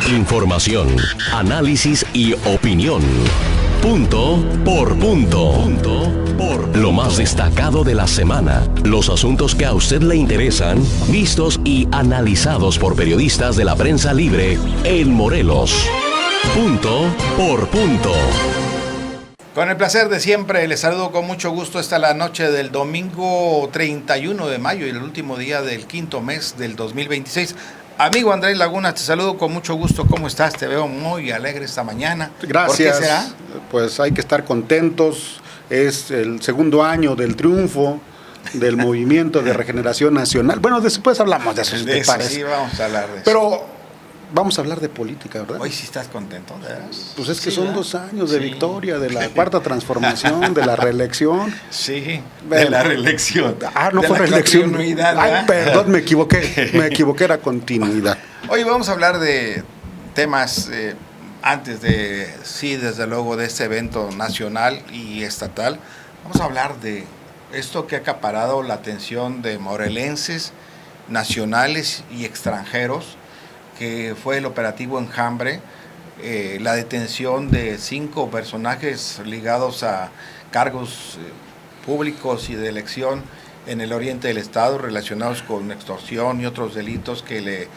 Información, análisis y opinión. Punto por punto. Lo más destacado de la semana. Los asuntos que a usted le interesan, vistos y analizados por periodistas de la prensa libre en Morelos. Punto por punto. Con el placer de siempre, les saludo con mucho gusto esta la noche del domingo 31 de mayo y el último día del quinto mes del 2026. Amigo Andrés Laguna, te saludo con mucho gusto. ¿Cómo estás? Te veo muy alegre esta mañana. Gracias. ¿Por qué será? Pues hay que estar contentos. Es el segundo año del triunfo del Movimiento de Regeneración Nacional. Bueno, después hablamos de eso, si te parece. Sí, vamos a hablar de eso. Pero vamos a hablar de política, ¿verdad? Hoy sí estás contento, ¿de veras? Pues es que Sí, son ¿verdad? 2 años de victoria, de la cuarta transformación, de la reelección. Sí, de la reelección. No de fue la reelección. continuidad, Ay, perdón, me equivoqué, era continuidad. Hoy vamos a hablar de temas antes de, sí, desde luego, de este evento nacional y estatal. Vamos a hablar de esto que ha acaparado la atención de morelenses, nacionales y extranjeros, que fue el operativo Enjambre, la detención de 5 personajes ligados a cargos públicos y de elección en el oriente del estado relacionados con extorsión y otros delitos que le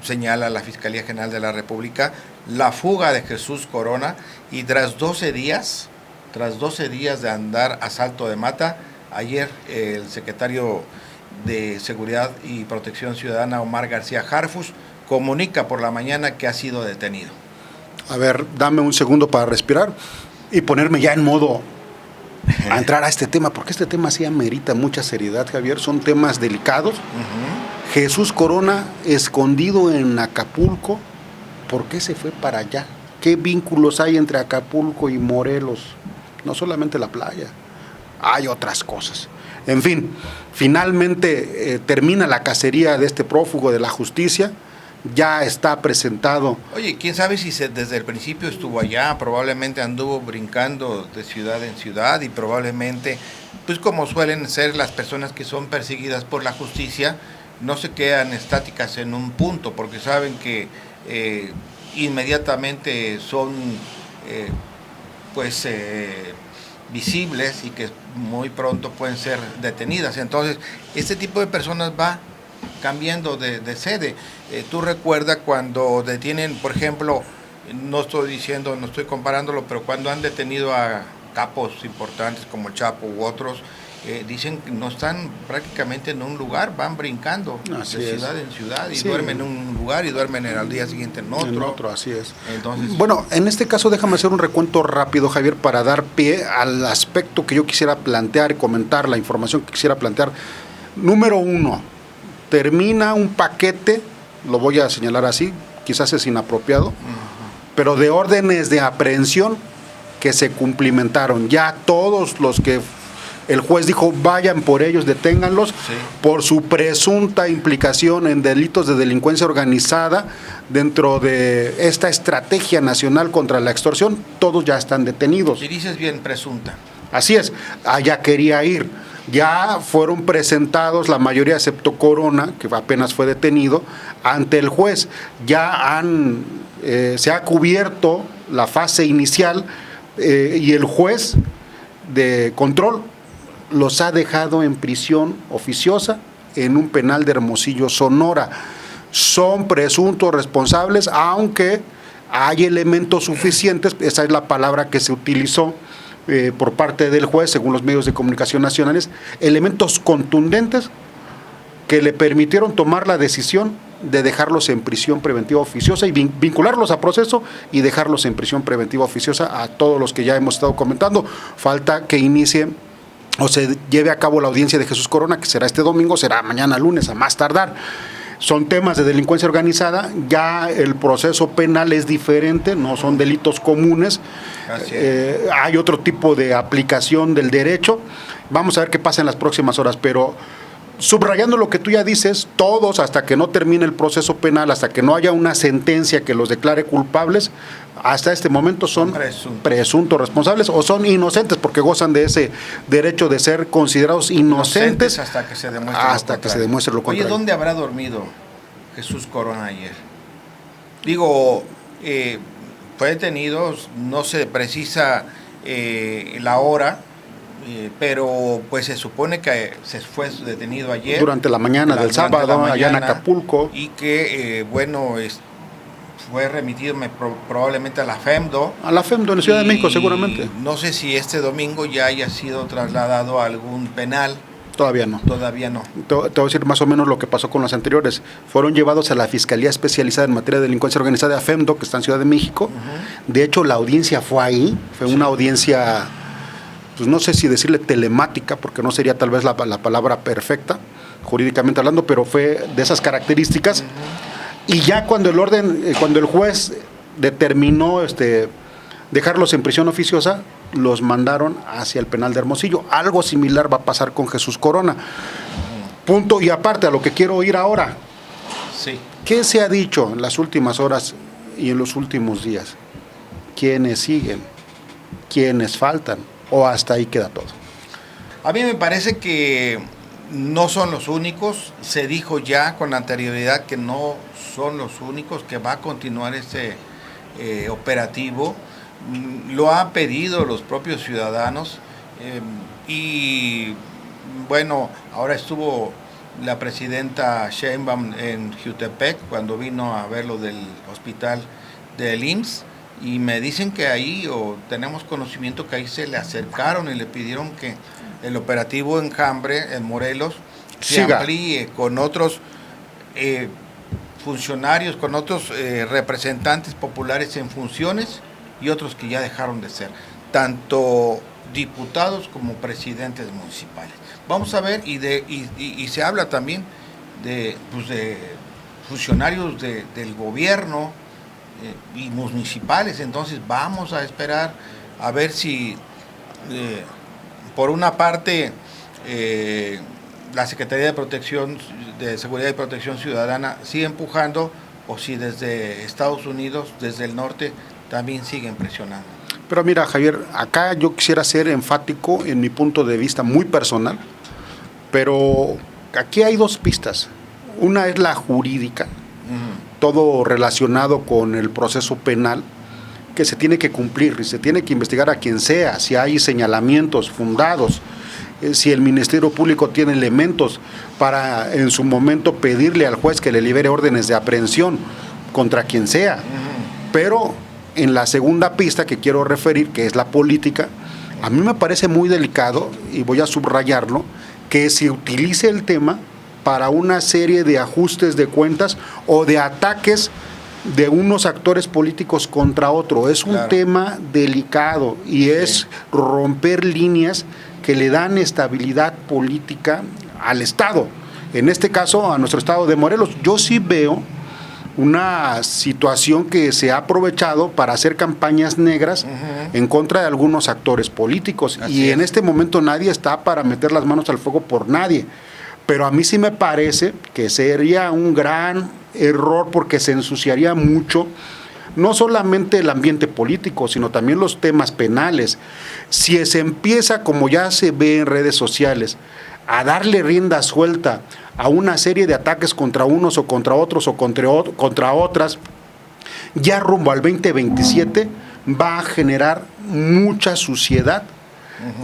señala la Fiscalía General de la República, la fuga de Jesús Corona y tras 12 días de andar a salto de mata, ayer el secretario de Seguridad y Protección Ciudadana, Omar García Harfuch, comunica por la mañana que ha sido detenido. A ver, dame un segundo para respirar y ponerme ya en modo a entrar a este tema, porque este tema sí amerita mucha seriedad, Javier. Son temas delicados. Jesús Corona, escondido en Acapulco, ¿por qué se fue para allá? ¿Qué vínculos hay entre Acapulco y Morelos? No solamente la playa, hay otras cosas. En fin, finalmente termina la cacería de este prófugo de la justicia. Ya está presentado. Oye, quién sabe si desde el principio estuvo allá, probablemente anduvo brincando de ciudad en ciudad y probablemente, pues como suelen ser las personas que son perseguidas por la justicia, no se quedan estáticas en un punto porque saben que inmediatamente son visibles y que muy pronto pueden ser detenidas. Entonces, este tipo de personas va cambiando de sede. Tú recuerdas cuando detienen, por ejemplo, no estoy comparándolo, pero cuando han detenido a capos importantes como el Chapo u otros, dicen que no están prácticamente en un lugar, van brincando de ciudad en ciudad y duermen en un lugar y duermen al día siguiente en otro. En otro, así es. Entonces, bueno, en este caso déjame hacer un recuento rápido, Javier, para dar pie al aspecto que yo quisiera plantear y comentar, la información que quisiera plantear. Número 1, termina un paquete, lo voy a señalar así, quizás es inapropiado, pero de órdenes de aprehensión que se cumplimentaron. Ya todos los que el juez dijo vayan por ellos, deténganlos, por su presunta implicación en delitos de delincuencia organizada dentro de esta estrategia nacional contra la extorsión, todos ya están detenidos. Y dices bien, presunta. Así es, allá quería ir. Ya fueron presentados, la mayoría excepto Corona, que apenas fue detenido, ante el juez. Ya se ha cubierto la fase inicial y el juez de control los ha dejado en prisión oficiosa en un penal de Hermosillo, Sonora. Son presuntos responsables, aunque hay elementos suficientes, esa es la palabra que se utilizó por parte del juez, según los medios de comunicación nacionales, elementos contundentes que le permitieron tomar la decisión de dejarlos en prisión preventiva oficiosa y vincularlos a proceso y dejarlos en prisión preventiva oficiosa a todos los que ya hemos estado comentando. Falta que inicie o se lleve a cabo la audiencia de Jesús Corona, que será este domingo, será mañana lunes a más tardar. Son temas de delincuencia organizada, ya el proceso penal es diferente, no son delitos comunes, hay otro tipo de aplicación del derecho. Vamos a ver qué pasa en las próximas horas, pero subrayando lo que tú ya dices, todos, hasta que no termine el proceso penal, hasta que no haya una sentencia que los declare culpables, hasta este momento son presuntos responsables o son inocentes porque gozan de ese derecho de ser considerados inocentes hasta que se demuestre lo contrario. Oye, ¿dónde habrá dormido Jesús Corona ayer? Digo, fue detenido, no se precisa la hora, pero pues se supone que se fue detenido ayer. Durante la mañana del sábado, allá en Acapulco. Y que, fue remitido probablemente a la FEMDO. A la FEMDO en la Ciudad de México, seguramente. No sé si este domingo ya haya sido trasladado a algún penal. Todavía no. Todavía no. Te voy a decir más o menos lo que pasó con los anteriores. Fueron llevados a la Fiscalía Especializada en Materia de Delincuencia Organizada, FEMDO, que está en Ciudad de México. De hecho, la audiencia fue ahí. Fue una audiencia, pues no sé si decirle telemática, porque no sería tal vez la palabra perfecta, jurídicamente hablando, pero fue de esas características. Y ya cuando el juez determinó dejarlos en prisión oficiosa, los mandaron hacia el penal de Hermosillo. Algo similar va a pasar con Jesús Corona. Punto y aparte a lo que quiero oír ahora. Sí. ¿Qué se ha dicho en las últimas horas y en los últimos días? ¿Quiénes siguen? ¿Quiénes faltan? ¿O hasta ahí queda todo? A mí me parece que no son los únicos. Se dijo ya con anterioridad que no son los únicos, que va a continuar este operativo. Lo han pedido los propios ciudadanos y bueno, ahora estuvo la presidenta Sheinbaum en Jutepec cuando vino a ver lo del hospital del IMSS y me dicen que ahí, o tenemos conocimiento que ahí se le acercaron y le pidieron que el operativo Enjambre en Morelos se amplíe con otros funcionarios, con otros representantes populares en funciones y otros que ya dejaron de ser, tanto diputados como presidentes municipales. Vamos a ver, y se habla también de funcionarios del gobierno y municipales, entonces vamos a esperar a ver si, por una parte, la Secretaría de Seguridad y Protección Ciudadana sigue empujando, o si desde Estados Unidos, desde el norte, también siguen presionando. Pero mira, Javier, acá yo quisiera ser enfático en mi punto de vista muy personal, pero aquí hay dos pistas. Una es la jurídica, todo relacionado con el proceso penal, que se tiene que cumplir y se tiene que investigar a quien sea, si hay señalamientos fundados, si el Ministerio Público tiene elementos para en su momento pedirle al juez que le libere órdenes de aprehensión contra quien sea. Pero en la segunda pista que quiero referir, que es la política, a mí me parece muy delicado, y voy a subrayarlo, que se utilice el tema para una serie de ajustes de cuentas o de ataques de unos actores políticos contra otro. Es un tema delicado y es romper líneas que le dan estabilidad política al Estado. En este caso, a nuestro Estado de Morelos. Yo sí veo una situación que se ha aprovechado para hacer campañas negras en contra de algunos actores políticos. Así en este momento nadie está para meter las manos al fuego por nadie. Pero a mí sí me parece que sería un gran error porque se ensuciaría mucho, no solamente el ambiente político, sino también los temas penales. Si se empieza, como ya se ve en redes sociales, a darle rienda suelta a una serie de ataques contra unos o contra otros o contra otras, ya rumbo al 2027 va a generar mucha suciedad.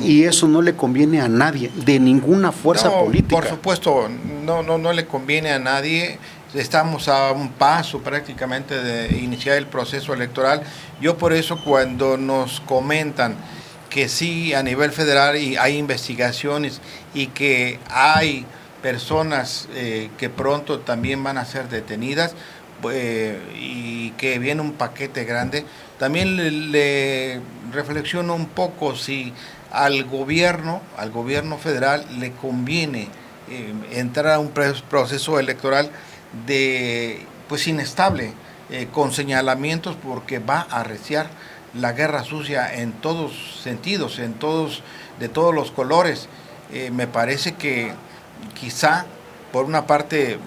Y eso no le conviene a nadie, de ninguna fuerza política. Por supuesto, no le conviene a nadie. Estamos a un paso prácticamente de iniciar el proceso electoral. Yo por eso cuando nos comentan que sí a nivel federal hay investigaciones y que hay personas que pronto también van a ser detenidas y que viene un paquete grande, también le reflexiono un poco si al gobierno federal le conviene entrar a un proceso electoral inestable, con señalamientos, porque va a arreciar la guerra sucia en todos sentidos, de todos los colores. Me parece que quizá por una parte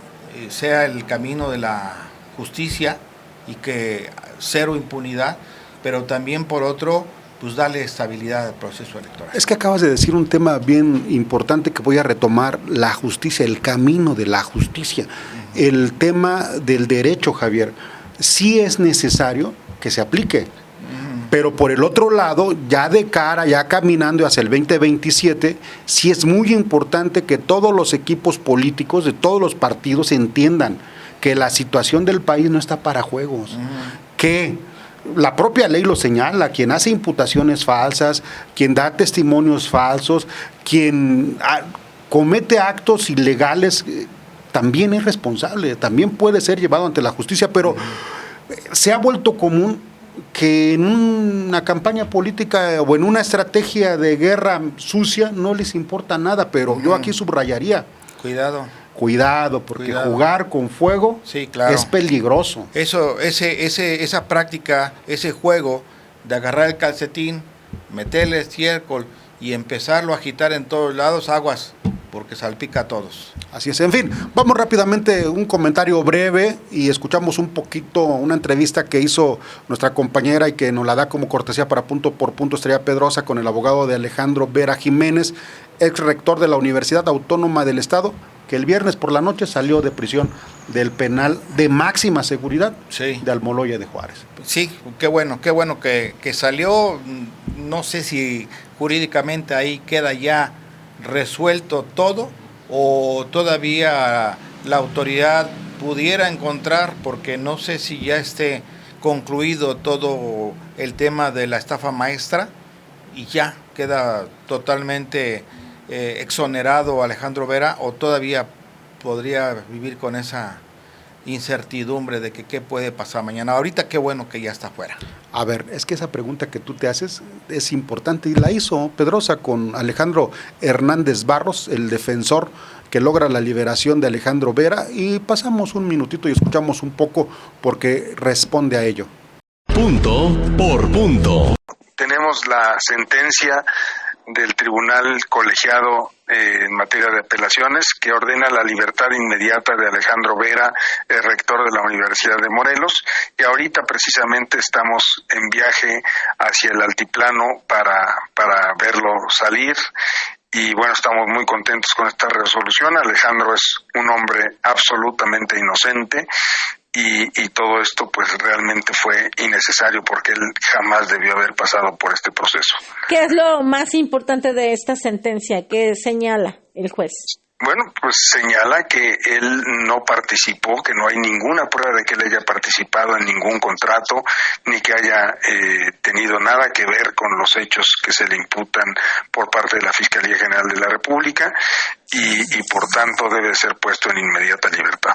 sea el camino de la justicia y que cero impunidad, pero también por otro, pues darle estabilidad al proceso electoral. Es que acabas de decir un tema bien importante que voy a retomar: la justicia, el camino de la justicia, el tema del derecho, Javier. sí es necesario que se aplique. Pero por el otro lado, ya de cara, ya caminando hacia el 2027, sí es muy importante que todos los equipos políticos de todos los partidos entiendan que la situación del país no está para juegos, que la propia ley lo señala: quien hace imputaciones falsas, quien da testimonios falsos, quien comete actos ilegales, también es responsable, también puede ser llevado ante la justicia, pero se ha vuelto común que en una campaña política o en una estrategia de guerra sucia no les importa nada, pero yo aquí subrayaría: cuidado, porque jugar con fuego, sí, claro, es peligroso. Esa práctica, ese juego de agarrar el calcetín, meterle estiércol y empezarlo a agitar en todos lados, aguas, porque salpica a todos. Así es. En fin, vamos rápidamente, un comentario breve, y escuchamos un poquito una entrevista que hizo nuestra compañera y que nos la da como cortesía para Punto por Punto Estrella Pedrosa con el abogado de Alejandro Vera Jiménez, ex rector de la Universidad Autónoma del Estado, que el viernes por la noche salió de prisión del penal de máxima seguridad, sí, de Almoloya de Juárez. Sí, qué bueno que salió. No sé si jurídicamente ahí queda ya resuelto todo, o todavía la autoridad pudiera encontrar, porque no sé si ya esté concluido todo el tema de la estafa maestra y ya queda totalmente exonerado Alejandro Vera, o todavía podría vivir con esa incertidumbre de que qué puede pasar mañana. Ahorita qué bueno que ya está fuera. A ver, es que esa pregunta que tú te haces es importante, y la hizo Pedrosa con Alejandro Hernández Barros, el defensor que logra la liberación de Alejandro Vera, y pasamos un minutito y escuchamos un poco porque responde a ello. Punto por punto. Tenemos la sentencia del Tribunal Colegiado en materia de apelaciones, que ordena la libertad inmediata de Alejandro Vera, el rector de la Universidad de Morelos, y ahorita precisamente estamos en viaje hacia el altiplano para verlo salir. Y bueno, estamos muy contentos con esta resolución. Alejandro es un hombre absolutamente inocente, y todo esto pues realmente fue innecesario, porque él jamás debió haber pasado por este proceso. ¿Qué es lo más importante de esta sentencia? ¿Qué señala el juez? Bueno, pues señala que él no participó, que no hay ninguna prueba de que él haya participado en ningún contrato, ni que haya tenido nada que ver con los hechos que se le imputan por parte de la Fiscalía General de la República, y por tanto debe ser puesto en inmediata libertad.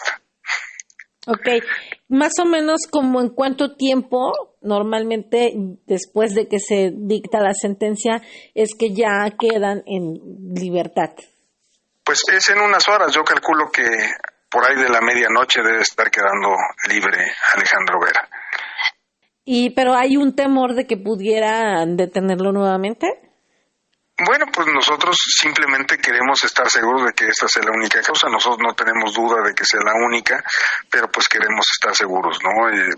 Ok, más o menos como en cuánto tiempo, normalmente después de que se dicta la sentencia, es que ya quedan en libertad. Pues es en unas horas. Yo calculo que por ahí de la medianoche debe estar quedando libre Alejandro Vera. Pero hay un temor de que pudieran detenerlo nuevamente. Bueno, pues nosotros simplemente queremos estar seguros de que esta sea la única causa. Nosotros no tenemos duda de que sea la única, pero pues queremos estar seguros, ¿no?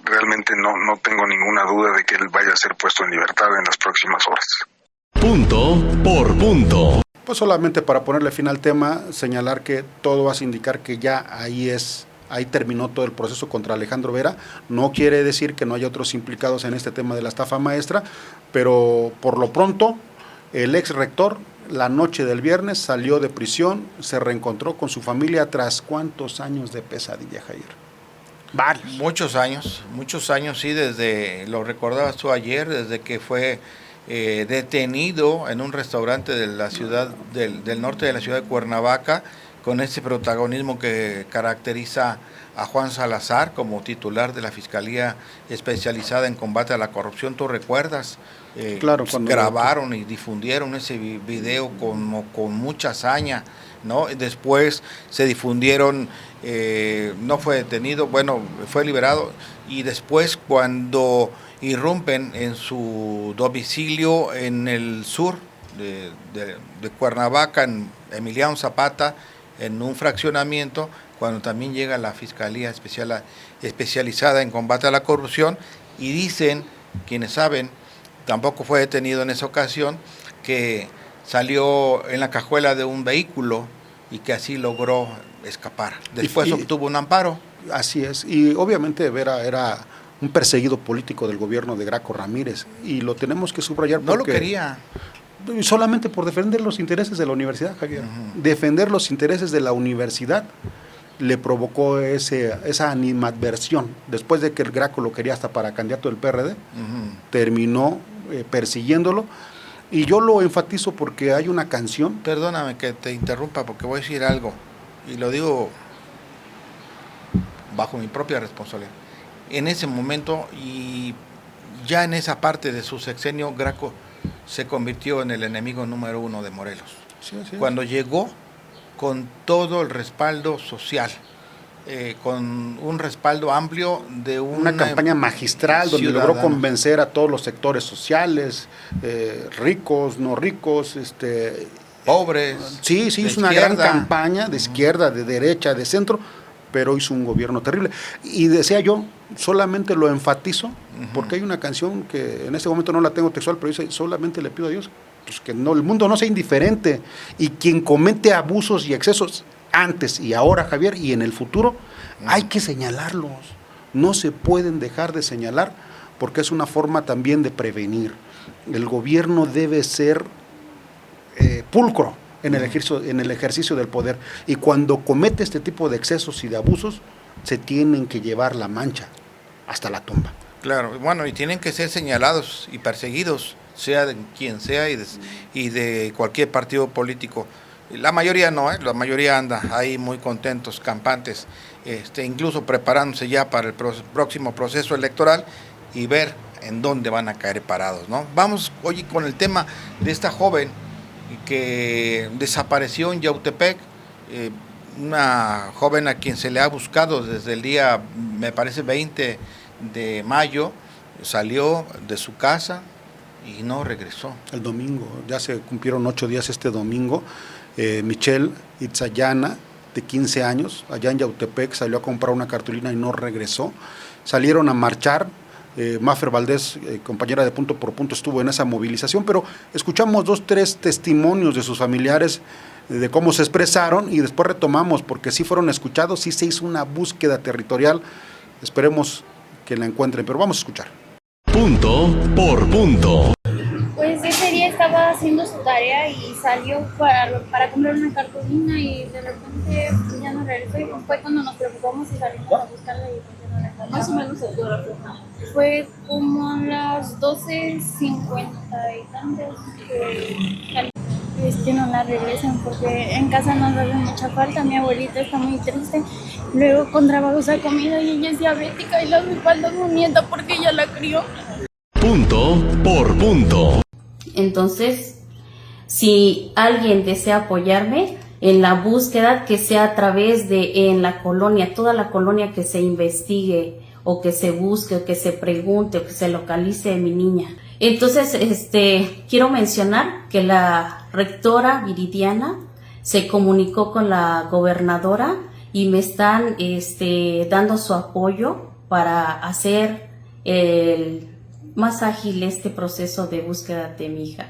Realmente no tengo ninguna duda de que él vaya a ser puesto en libertad en las próximas horas. Punto por punto. Pues solamente para ponerle fin al tema, señalar que todo hace indicar que ya ahí terminó todo el proceso contra Alejandro Vera. No quiere decir que no haya otros implicados en este tema de la estafa maestra, pero por lo pronto el ex rector la noche del viernes salió de prisión, se reencontró con su familia tras ¿cuántos años de pesadilla, Jair? Varios. Muchos años, sí, desde, lo recordabas tú ayer, desde que fue detenido en un restaurante de la ciudad del norte de la ciudad de Cuernavaca, con ese protagonismo que caracteriza a Juan Salazar como titular de la Fiscalía Especializada en Combate a la Corrupción. ¿Tú recuerdas? Claro, grabaron y difundieron ese video con mucha hazaña, ¿no? Después se difundieron, no fue detenido, bueno, fue liberado, y después cuando irrumpen en su domicilio en el sur de Cuernavaca, en Emiliano Zapata, en un fraccionamiento, cuando también llega la Fiscalía Especializada en Combate a la Corrupción, y dicen, quienes saben, tampoco fue detenido en esa ocasión, que salió en la cajuela de un vehículo y que así logró escapar. Después obtuvo un amparo. Así es, y obviamente Vera era un perseguido político del gobierno de Graco Ramírez, y lo tenemos que subrayar porque... No lo quería. Solamente por defender los intereses de la universidad, Javier. Defender los intereses de la universidad le provocó esa animadversión. Después de que el Graco lo quería hasta para candidato del PRD, terminó persiguiéndolo. Y yo lo enfatizo porque hay una canción... Perdóname que te interrumpa porque voy a decir algo, y lo digo bajo mi propia responsabilidad. En ese momento, y ya en esa parte de su sexenio, Graco se convirtió en el enemigo número 1 de Morelos. Sí. Cuando llegó con todo el respaldo social, con un respaldo amplio de una campaña magistral donde logró convencer a todos los sectores sociales, ricos, no ricos, pobres. Sí, hizo una gran campaña de izquierda, de derecha, de centro, pero hizo un gobierno terrible. Y decía yo, solamente lo enfatizo, porque hay una canción que en este momento no la tengo textual, pero dice, solamente le pido a Dios pues que no, el mundo no sea indiferente, y quien comete abusos y excesos antes y ahora, Javier, y en el futuro, hay que señalarlos. No se pueden dejar de señalar, porque es una forma también de prevenir. El gobierno debe ser pulcro en el ejercicio del poder, y cuando comete este tipo de excesos y de abusos, se tienen que llevar la mancha hasta la tumba. Claro, bueno, y tienen que ser señalados y perseguidos, sea de quien sea y de cualquier partido político. La mayoría no, la mayoría anda ahí muy contentos, campantes, incluso preparándose ya para el próximo proceso electoral y ver en dónde van a caer parados, ¿no? Vamos hoy con el tema de esta joven que desapareció en Yautepec, una joven a quien se le ha buscado desde el día, me parece, 20 de mayo, salió de su casa y no regresó. El domingo, ya se cumplieron 8 días este domingo. Michelle Itzayana, de 15 años, allá en Yautepec, salió a comprar una cartulina y no regresó. Salieron a marchar. Mafer Valdés, compañera de Punto por Punto, estuvo en esa movilización, pero escuchamos 2-3 testimonios de sus familiares, de cómo se expresaron, y después retomamos, porque sí fueron escuchados, sí se hizo una búsqueda territorial. Esperemos que la encuentren, pero vamos a escuchar. Punto por punto. Pues ese día estaba haciendo su tarea y salió para comprar una cartulina, y de repente pues, ya no regresó, y fue cuando nos preocupamos y salimos a buscarla y pues ya no la encontramos. Más o menos el día. Fue como a las 12:50 y tantos que es que no la regresan, porque en casa nos hace mucha falta. Mi abuelita está muy triste, luego con trabajos ha comido y ella es diabética y le hace falta a su nieta porque ella la crió. Punto por punto. Entonces, si alguien desea apoyarme en la búsqueda, que sea a través de en la colonia, toda la colonia, que se investigue o que se busque o que se pregunte o que se localice a mi niña. Entonces, quiero mencionar que la rectora Viridiana se comunicó con la gobernadora y me están dando su apoyo para hacer más ágil este proceso de búsqueda de mi hija.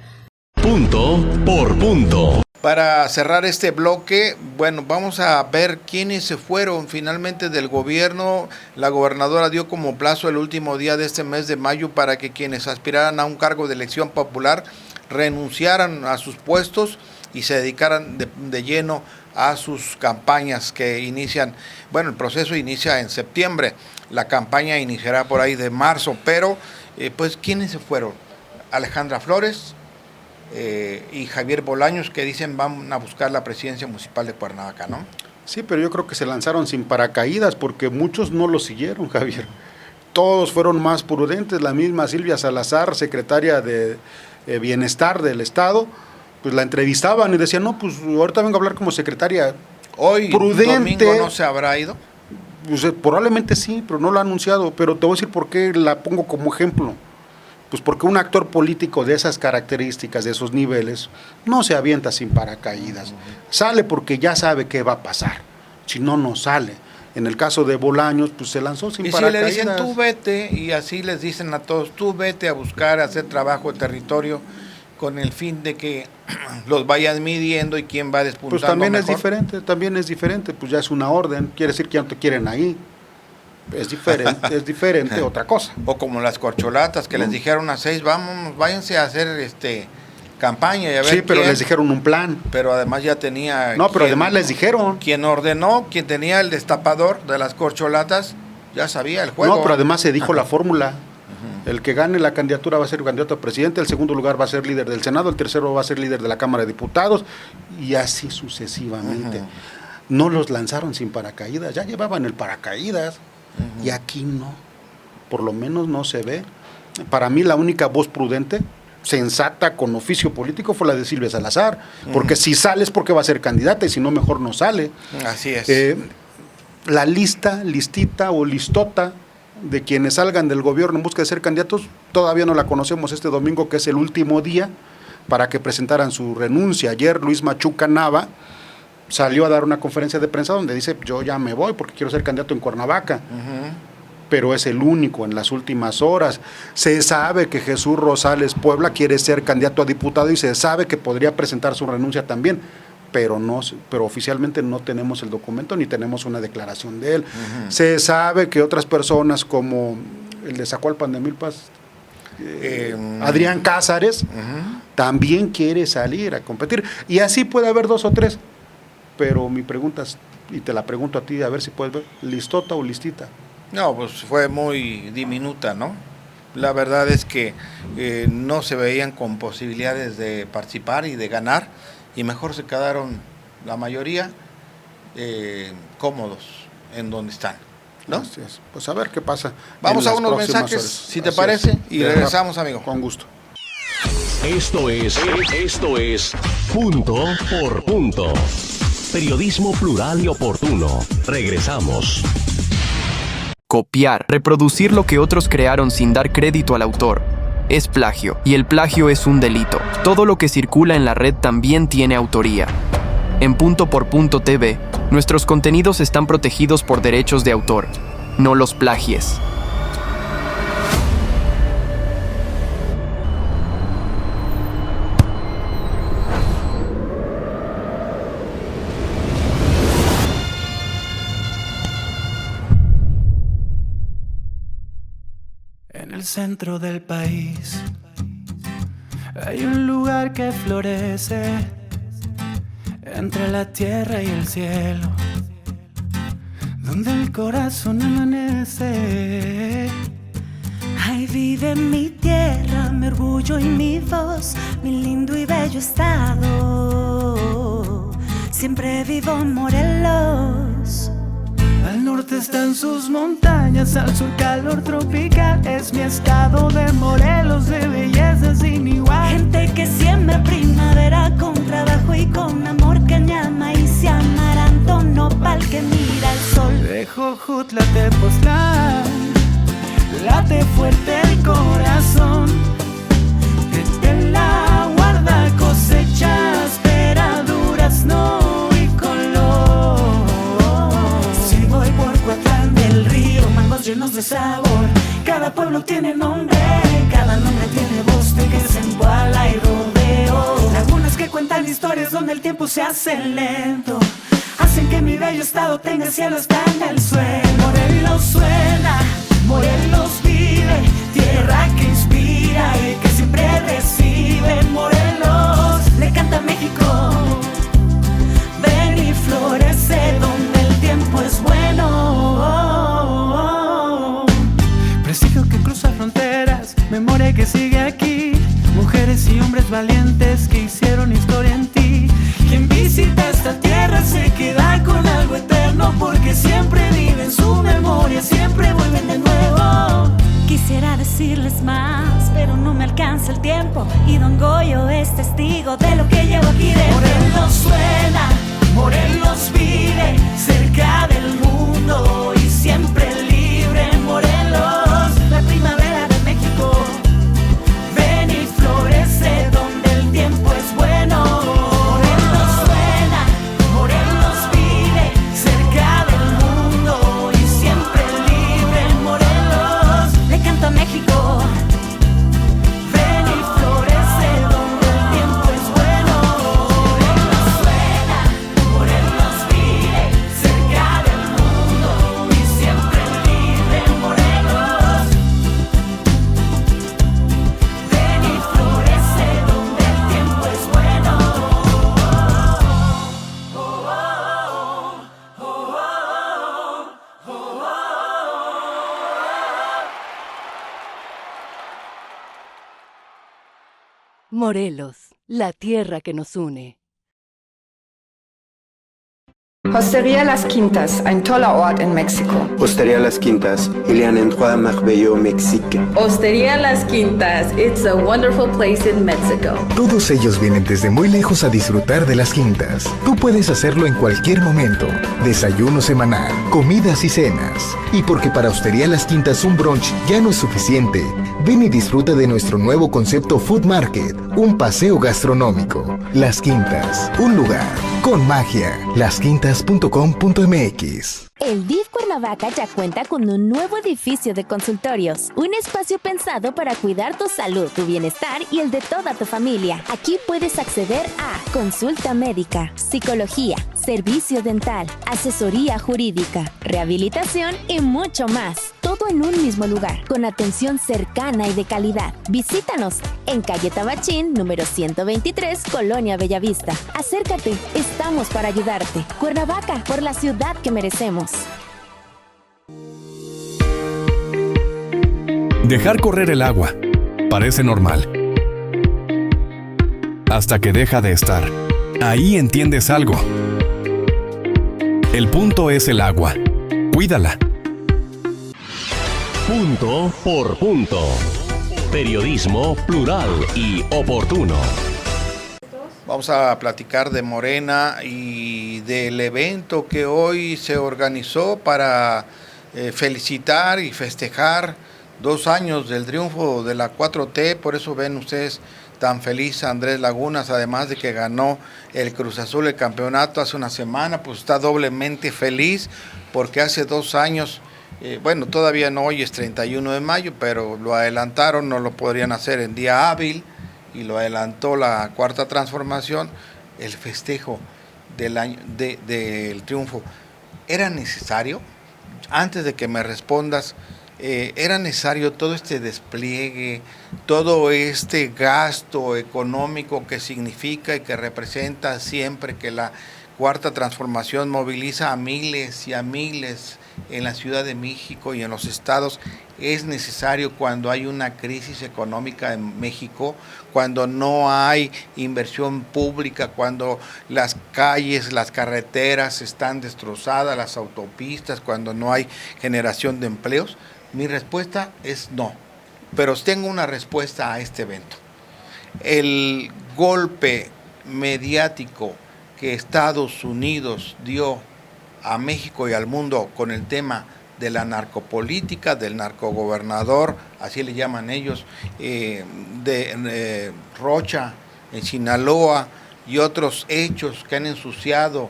Punto por punto. Para cerrar este bloque, bueno, vamos a ver quiénes se fueron finalmente del gobierno. La gobernadora dio como plazo el último día de este mes de mayo para que quienes aspiraran a un cargo de elección popular renunciaran a sus puestos y se dedicaran de lleno a sus campañas que inician. Bueno, el proceso inicia en septiembre, la campaña iniciará por ahí de marzo, pero pues ¿quiénes se fueron? Alejandra Flores y Javier Bolaños, que dicen van a buscar la presidencia municipal de Cuernavaca, ¿no? Sí, pero yo creo que se lanzaron sin paracaídas, porque muchos no lo siguieron, Javier. Todos fueron más prudentes. La misma Silvia Salazar, secretaria de Bienestar del Estado, pues la entrevistaban y decían, no, pues ahorita vengo a hablar como secretaria. Hoy, prudente, domingo, ¿no se habrá ido? Pues, probablemente sí, pero no lo ha anunciado. Pero te voy a decir por qué la pongo como ejemplo. Pues porque un actor político de esas características, de esos niveles, no se avienta sin paracaídas. Sale porque ya sabe qué va a pasar. Si no, no sale. En el caso de Bolaños, pues se lanzó sin paracaídas. Y si le dicen, tú vete, y así les dicen a todos, tú vete a buscar, a hacer trabajo de territorio, con el fin de que los vayan midiendo y quién va despuntando pues también mejor. También es diferente, pues ya es una orden, quiere decir que ya no te quieren ahí. es diferente otra cosa. O como las corcholatas que les dijeron a 6, váyanse a hacer campaña y a ver sí, pero quién. les dijeron un plan. Pero además ya tenía... No, pero además les dijeron. Quien ordenó, quien tenía el destapador de las corcholatas, ya sabía el juego. No, pero además se dijo la fórmula. El que gane la candidatura va a ser candidato a presidente, el segundo lugar va a ser líder del Senado, el tercero va a ser líder de la Cámara de Diputados, y así sucesivamente. No los lanzaron sin paracaídas, ya llevaban el paracaídas, y aquí no. Por lo menos no se ve. Para mí la única voz prudente, sensata, con oficio político, fue la de Silvia Salazar, porque si sale es porque va a ser candidata, y si no, mejor no sale. Así es. La listita o listota de quienes salgan del gobierno en busca de ser candidatos, todavía no la conocemos este domingo, que es el último día para que presentaran su renuncia. Ayer Luis Machuca Nava salió a dar una conferencia de prensa donde dice, yo ya me voy porque quiero ser candidato en Cuernavaca. Pero es el único en las últimas horas. Se sabe que Jesús Rosales Puebla quiere ser candidato a diputado y se sabe que podría presentar su renuncia también, pero oficialmente no tenemos el documento ni tenemos una declaración de él. Se sabe que otras personas como el de Zacualpan de Milpas, Adrián Cázares, también quiere salir a competir, y así puede haber 2 o 3, pero mi pregunta es, y te la pregunto a ti, a ver si puedes ver, ¿listota o listita? No, pues fue muy diminuta, ¿no? La verdad es que no se veían con posibilidades de participar y de ganar, y mejor se quedaron la mayoría cómodos en donde están, ¿no? Así es. Pues a ver qué pasa. Vamos a unos mensajes, horas. si te Así parece, es. y regresamos, amigo. Con gusto. Esto es Punto por Punto. Periodismo plural y oportuno. Regresamos. Copiar, reproducir lo que otros crearon sin dar crédito al autor, es plagio, y el plagio es un delito. Todo lo que circula en la red también tiene autoría. En Punto por Punto TV, nuestros contenidos están protegidos por derechos de autor. No los plagies. En el centro del país hay un lugar que florece entre la tierra y el cielo, donde el corazón amanece. Ahí vive mi tierra, mi orgullo y mi voz, mi lindo y bello estado. Siempre vivo en Morelos. Al norte están sus montañas, al sur calor tropical. Es mi estado de Morelos, de belleza sin igual. Gente que siembra primavera con trabajo y con amor, que llama y se amaranto, nopal que mira el sol. De Jojutla, Tepoztlán, late fuerte el corazón. Desde la guarda cosechas, peraduras, no. Llenos de sabor, cada pueblo tiene nombre, cada nombre tiene voz de que se emboala y rodeo. Lagunas que cuentan historias donde el tiempo se hace lento, hacen que mi bello estado tenga cielo hasta en el suelo. Morelos suena, Morelos vive, tierra que inspira y que siempre recibe. Morelos le canta a México, ven y florece donde el tiempo es bueno. Prestigio que cruza fronteras, memoria que sigue aquí, mujeres y hombres valientes que hicieron historia en ti. Quien visita esta tierra se queda con algo eterno, porque siempre vive en su memoria, siempre vuelven de nuevo. Quisiera decirles más, pero no me alcanza el tiempo, y Don Goyo es testigo de lo que llevo aquí dentro. Morelos suena, Morelos vive, cerca del mundo y siempre libre. Morelos, la primavera de México, ven y florece donde el tiempo es bueno. Morelos suena, Morelos vive, cerca del mundo y siempre libre. Morelos, le canta a México, ven y florece donde el tiempo es bueno. Morelos suena, Morelos vive, cerca del mundo y Morelos, la tierra que nos une. Hostería Las Quintas, ein toller Ort in Mexiko. Hostería Las Quintas, il y a un endroit merveilleux au Mexique. Hostería Las Quintas, it's a wonderful place in Mexico. Todos ellos vienen desde muy lejos a disfrutar de Las Quintas. Tú puedes hacerlo en cualquier momento. Desayuno semanal, comidas y cenas. Y porque para Hostería Las Quintas un brunch ya no es suficiente, ven y disfruta de nuestro nuevo concepto Food Market, un paseo gastronómico. Las Quintas, un lugar con magia. Lasquintas.com.mx. El DIF Cuernavaca ya cuenta con un nuevo edificio de consultorios, un espacio pensado para cuidar tu salud, tu bienestar y el de toda tu familia. Aquí puedes acceder a consulta médica, psicología, servicio dental, asesoría jurídica, rehabilitación y mucho más. Todo en un mismo lugar, con atención cercana y de calidad. Visítanos en calle Tabachín, número 123, Colonia Bellavista. Acércate, estamos para ayudarte. Cuernavaca, por la ciudad que merecemos. Dejar correr el agua parece normal. Hasta que deja de estar. Ahí entiendes algo. El punto es el agua. Cuídala. Punto por punto. Periodismo plural y oportuno. Vamos a platicar de Morena y del evento que hoy se organizó para felicitar y festejar 2 años del triunfo de la 4T. Por eso ven ustedes tan feliz a Andrés Lagunas, además de que ganó el Cruz Azul el campeonato hace una semana, pues está doblemente feliz porque hace 2 años, bueno, todavía no, hoy es 31 de mayo, pero lo adelantaron, no lo podrían hacer en día hábil, y lo adelantó la Cuarta Transformación, el festejo del año del triunfo. ¿Era necesario? Antes de que me respondas, ¿era necesario todo este despliegue, todo este gasto económico que significa y que representa siempre que la Cuarta Transformación moviliza a miles y a miles en la Ciudad de México y en los estados? Es necesario cuando hay una crisis económica en México, cuando no hay inversión pública, cuando las calles, las carreteras están destrozadas, las autopistas, cuando no hay generación de empleos. Mi respuesta es no, pero tengo una respuesta a este evento. El golpe mediático que Estados Unidos dio a México y al mundo con el tema de la narcopolítica, del narcogobernador, así le llaman ellos, de Rocha, en Sinaloa, y otros hechos que han ensuciado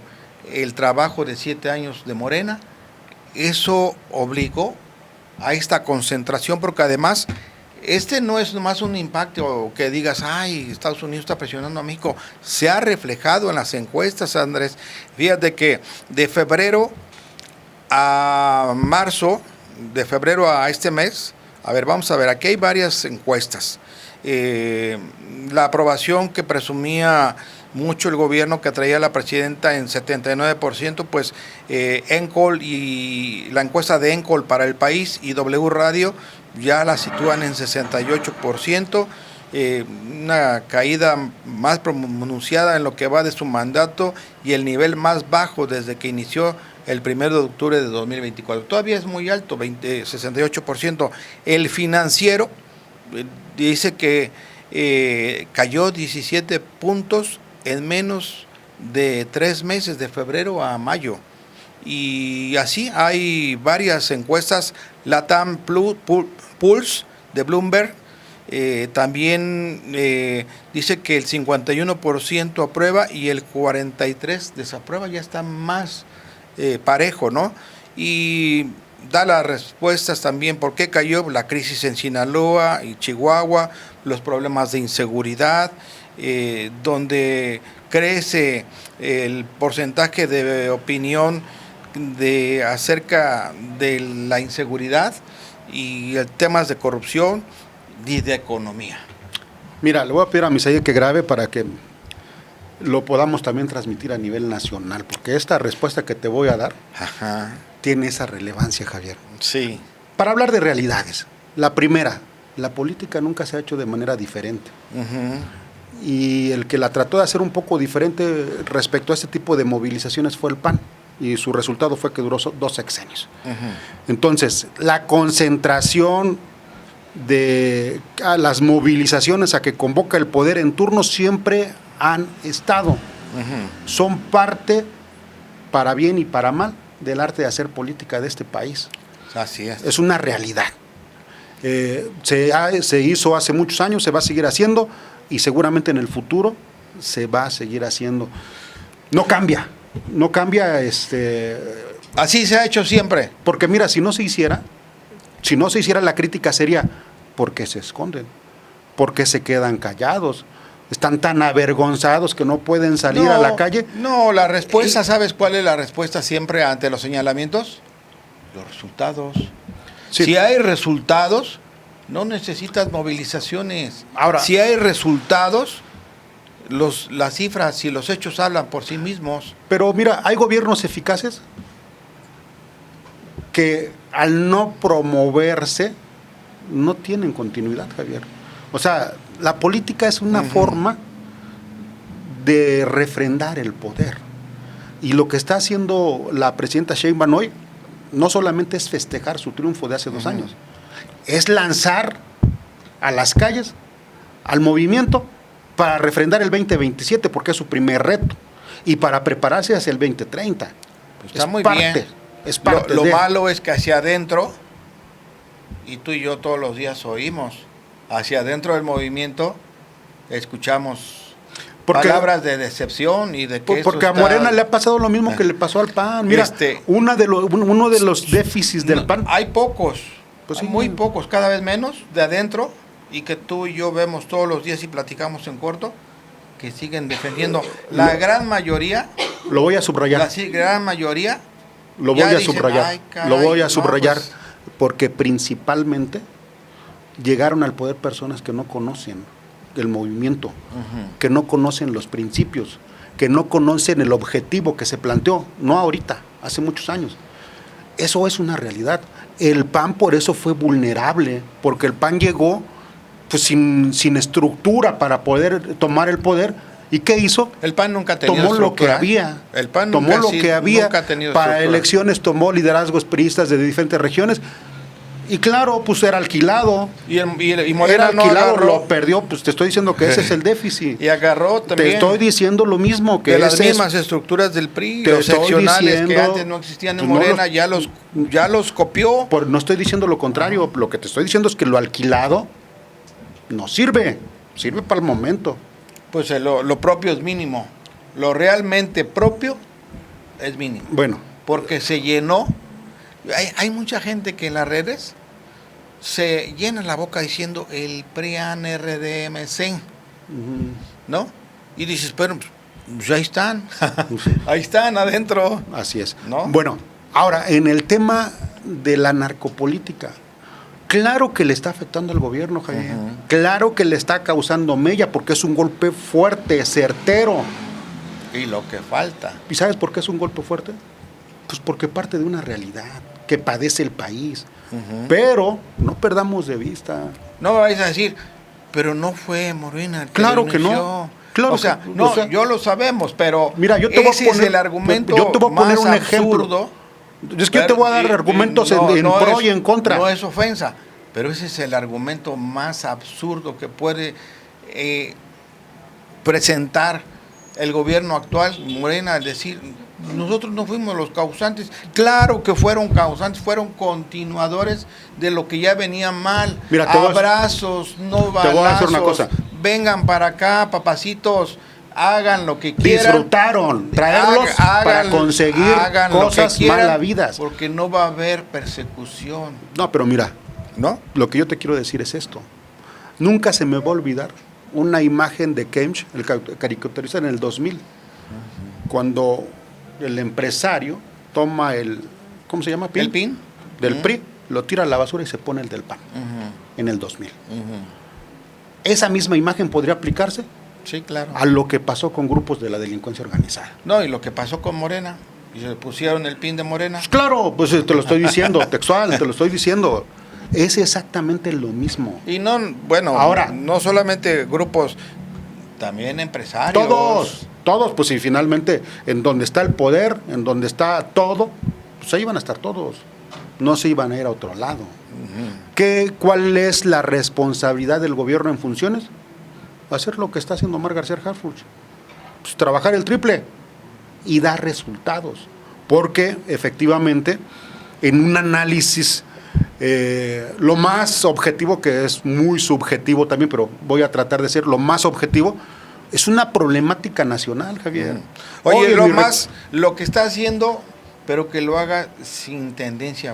el trabajo de 7 años de Morena, eso obligó a esta concentración, porque además no es nomás un impacto que digas, ay, Estados Unidos está presionando a México, se ha reflejado en las encuestas, Andrés. Fíjate que de febrero a marzo, de febrero a este mes, a ver, vamos a ver, aquí hay varias encuestas. La aprobación que presumía mucho el gobierno que traía la presidenta en 79%, pues Encol y la encuesta de Encol para El País y W Radio ya la sitúan en 68%, una caída más pronunciada en lo que va de su mandato y el nivel más bajo desde que inició el 1 de octubre de 2024. Todavía es muy alto, 68%. El Financiero dice que cayó 17 puntos en menos de 3 meses, de febrero a mayo. Y así hay varias encuestas. Latam Pulse de Bloomberg también dice que el 51% aprueba y el 43% desaprueba. Ya está más parejo, ¿no? Y da las respuestas también por qué cayó: la crisis en Sinaloa y Chihuahua, los problemas de inseguridad, donde crece el porcentaje de opinión acerca de la inseguridad y temas de corrupción y de economía. Mira, le voy a pedir a Misael que grabe para que lo podamos también transmitir a nivel nacional, porque esta respuesta que te voy a dar tiene esa relevancia, Javier. Sí. Para hablar de realidades. La primera, la política nunca se ha hecho de manera diferente. y el que la trató de hacer un poco diferente respecto a este tipo de movilizaciones fue el PAN, y su resultado fue que duró 2 sexenios. Entonces, la concentración de las movilizaciones a que convoca el poder en turno siempre han estado. Son parte, para bien y para mal, del arte de hacer política de este país. Así es. Es una realidad. Se hizo hace muchos años, se va a seguir haciendo y seguramente en el futuro se va a seguir haciendo. No cambia. Así se ha hecho siempre. Porque mira, si no se hiciera, la crítica sería, ¿por qué se esconden? ¿Por qué se quedan callados? ¿Están tan avergonzados que no pueden salir a la calle? No, la respuesta, ¿sabes cuál es la respuesta siempre ante los señalamientos? Los resultados. Sí. Si hay resultados, no necesitas movilizaciones. Ahora, si hay resultados, las cifras y los hechos hablan por sí mismos. Pero mira, hay gobiernos eficaces que al no promoverse no tienen continuidad, Javier. O sea, la política es una forma de refrendar el poder. Y lo que está haciendo la presidenta Sheinbaum hoy no solamente es festejar su triunfo de hace 2 años, es lanzar a las calles, al movimiento, para refrendar el 2027, porque es su primer reto, y para prepararse hacia el 2030. Pues está muy bien. Es parte lo malo es que hacia adentro, y tú y yo todos los días oímos, hacia adentro del movimiento escuchamos palabras de decepción y de que porque a Morena le ha pasado lo mismo que le pasó al PAN. Mira, uno de los déficits del PAN. Hay pocos, muy pocos, cada vez menos de adentro, y que tú y yo vemos todos los días y platicamos en corto, que siguen defendiendo. La gran mayoría. Lo voy a subrayar. La gran mayoría. Lo voy a subrayar. Lo voy a subrayar porque principalmente llegaron al poder personas que no conocen el movimiento, que no conocen los principios, que no conocen el objetivo que se planteó, no ahorita, hace muchos años. Eso es una realidad. El PAN por eso fue vulnerable, porque el PAN llegó pues sin estructura para poder tomar el poder. ¿Y qué hizo? El PAN nunca ha tenido tomó lo que había. El PAN tomó lo que había nunca ha tenido para estructura. Elecciones, tomó liderazgos priistas de diferentes regiones. Y claro, pues era alquilado. Y Morena era alquilado, no lo perdió. Pues te estoy diciendo que ese es el déficit. Y agarró también. Te estoy diciendo lo mismo, que de las mismas estructuras del PRI, los seccionales que antes no existían en Morena, ya los copió. No estoy diciendo lo contrario. Lo que te estoy diciendo es que lo alquilado no sirve. Sirve para el momento. Pues lo propio es mínimo. Lo realmente propio es mínimo. Bueno. Porque se llenó. Hay mucha gente que en las redes se llena la boca diciendo el PRIAN RDMC, ¿no? Y dices, pero pues ahí están, ahí están adentro. Así es. ¿No? Bueno, ahora, en el tema de la narcopolítica, claro que le está afectando al gobierno, Javier. Claro que le está causando mella, porque es un golpe fuerte, certero. Y lo que falta. ¿Y sabes por qué es un golpe fuerte? Pues porque parte de una realidad que padece el país. Pero no perdamos de vista. No me vais a decir, pero no fue Morena. Claro que no. Claro, o sea, yo lo sabemos, pero mira, yo te voy a poner, es el argumento yo te voy a poner un absurdo. Es que yo te voy a dar argumentos en pro y en contra. No es ofensa, pero ese es el argumento más absurdo que puede presentar el gobierno actual, Morena, al decir, nosotros no fuimos los causantes. Claro que fueron causantes, fueron continuadores de lo que ya venía mal. Mira, abrazos, no balazos. Te voy a decir una cosa. Vengan para acá, papacitos, hagan lo que quieran. Disfrutaron traerlos para conseguir cosas malavidas. Porque no va a haber persecución. No, pero mira, ¿no? Lo que yo te quiero decir es esto. Nunca se me va a olvidar una imagen de Kemch, el caricaturista en el 2000, cuando el empresario toma ¿cómo se llama? ¿El PIN? Del PRI, lo tira a la basura y se pone el del PAN, en el 2000. Esa misma imagen podría aplicarse, sí, claro, a lo que pasó con grupos de la delincuencia organizada. No, y lo que pasó con Morena, y se pusieron el PIN de Morena. Pues claro, pues te lo estoy diciendo, textual, te lo estoy diciendo. Es exactamente lo mismo. Y no, bueno, ahora no solamente grupos También empresarios. Todos, pues, y finalmente, en donde está el poder, en donde está todo, pues ahí van a estar todos. No se iban a ir a otro lado. ¿Cuál es la responsabilidad del gobierno en funciones? Hacer lo que está haciendo Omar García Harfuch. Pues trabajar el triple y dar resultados. Porque, efectivamente, en un análisis, lo más objetivo, que es muy subjetivo también, pero voy a tratar de ser lo más objetivo, es una problemática nacional, Javier. Oye, lo que está haciendo, pero que lo haga sin tendencia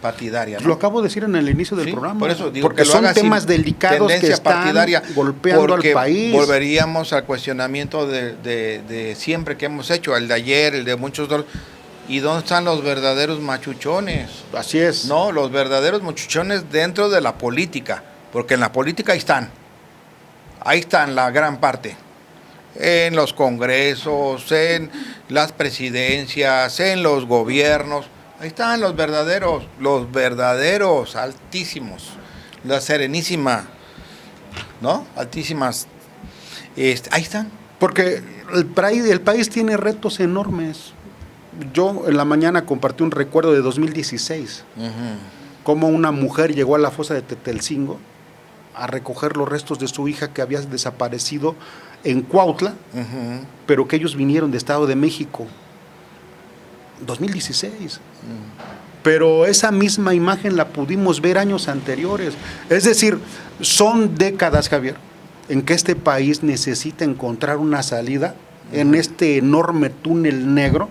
partidaria, ¿no? Lo acabo de decir en el inicio del programa. Por eso digo, porque que lo son haga temas delicados que están partidaria, golpeando al país. Volveríamos al cuestionamiento de siempre que hemos hecho, el de ayer, el de muchos otros. ¿Y dónde están los verdaderos machuchones? Así es. No, los verdaderos machuchones dentro de la política, porque en la política ahí están la gran parte. En los congresos, en las presidencias, en los gobiernos, ahí están los verdaderos, altísimos, la Serenísima, ¿no? Altísimas, ahí están. Porque el país tiene retos enormes. Yo en la mañana compartí un recuerdo de 2016, cómo una mujer llegó a la fosa de Tetelcingo a recoger los restos de su hija que había desaparecido en Cuautla, pero que ellos vinieron de Estado de México. 2016. Pero esa misma imagen la pudimos ver años anteriores. Es decir, son décadas, Javier, en que este país necesita encontrar una salida en este enorme túnel negro,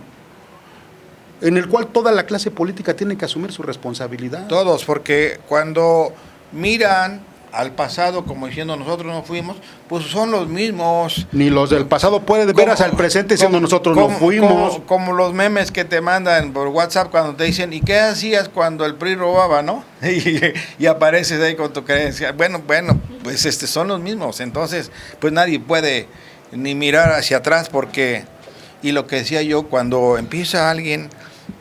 en el cual toda la clase política tiene que asumir su responsabilidad. Todos, porque cuando miran al pasado como diciendo nosotros no fuimos, pues son los mismos. Ni los del pasado pueden veras al presente diciendo nosotros no fuimos. Como los memes que te mandan por WhatsApp cuando te dicen, ¿y qué hacías cuando el PRI robaba, no? Y apareces ahí con tu creencia. Bueno, pues son los mismos. Entonces, pues nadie puede ni mirar hacia atrás porque, y lo que decía yo, cuando empieza alguien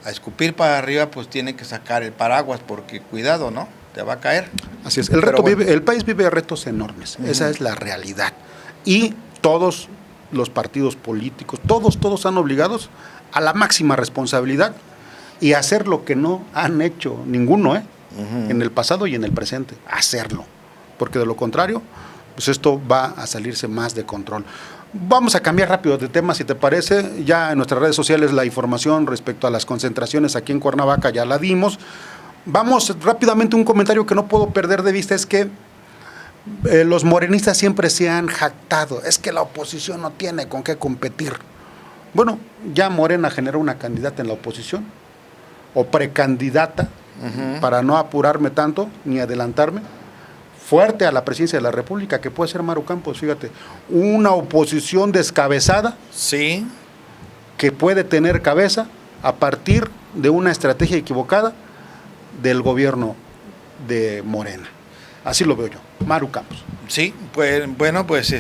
a escupir para arriba, pues tiene que sacar el paraguas porque cuidado, ¿no? Te va a caer. Así es. El país vive retos enormes. Esa es la realidad. Y todos los partidos políticos, todos están obligados a la máxima responsabilidad y a hacer lo que no han hecho ninguno, en el pasado y en el presente. Hacerlo. Porque de lo contrario, pues esto va a salirse más de control. Vamos a cambiar rápido de tema, si te parece. Ya en nuestras redes sociales la información respecto a las concentraciones aquí en Cuernavaca ya la dimos. Vamos rápidamente, un comentario que no puedo perder de vista es que los morenistas siempre se han jactado, es que la oposición no tiene con qué competir. Bueno, ya Morena generó una candidata en la oposición, o precandidata, para no apurarme tanto ni adelantarme, fuerte a la presidencia de la República, que puede ser Maru Campos, fíjate, una oposición descabezada, sí, que puede tener cabeza a partir de una estrategia equivocada del gobierno de Morena. Así lo veo yo, Maru Campos. Sí, pues bueno, pues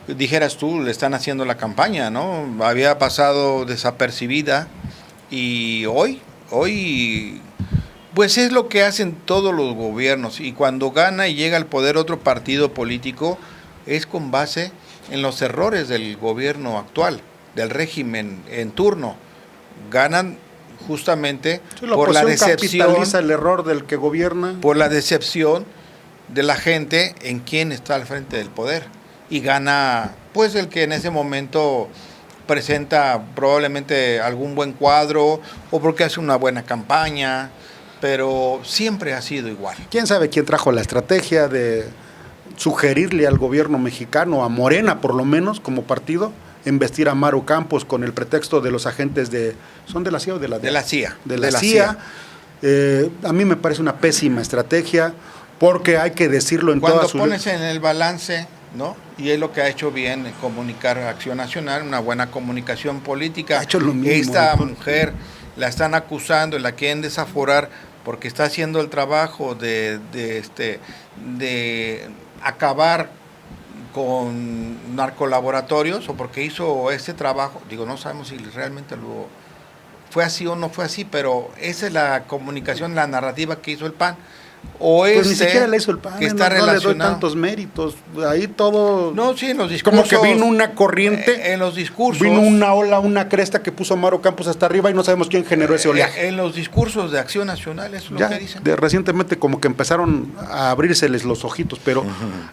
dijeras tú, le están haciendo la campaña, ¿no? Había pasado desapercibida y hoy, pues es lo que hacen todos los gobiernos, y cuando gana y llega al poder otro partido político, es con base en los errores del gobierno actual, del régimen en turno. Ganan justamente por la decepción, capitaliza el error del que gobierna, por la decepción de la gente en quien está al frente del poder, y gana pues el que en ese momento presenta probablemente algún buen cuadro o porque hace una buena campaña, pero siempre ha sido igual. ¿Quién sabe quién trajo la estrategia de sugerirle al gobierno mexicano, a Morena por lo menos como partido, investir a Maru Campos con el pretexto de los agentes ¿son de la CIA o de la DEA? De la CIA. De la CIA. A mí me parece una pésima estrategia, porque hay que decirlo en todas sus... Cuando pones en el balance, ¿no? Y es lo que ha hecho bien comunicar Acción Nacional, una buena comunicación política. Ha hecho lo mismo. Esta mujer la están acusando y la quieren desaforar porque está haciendo el trabajo de acabar con narcolaboratorios, o porque hizo ese trabajo. Digo, no sabemos si realmente fue así o no fue así, pero esa es la comunicación, la narrativa que hizo el PAN. o pues ni siquiera le hizo el PAN, que está no le doy tantos méritos, ahí todo... No, sí, en los discursos... Como que vino una corriente... En los discursos... Vino una ola, una cresta que puso a Maru Campos hasta arriba y no sabemos quién generó ese oleaje. En los discursos de Acción Nacional, eso es lo que dicen. Recientemente como que empezaron a abrírseles los ojitos, pero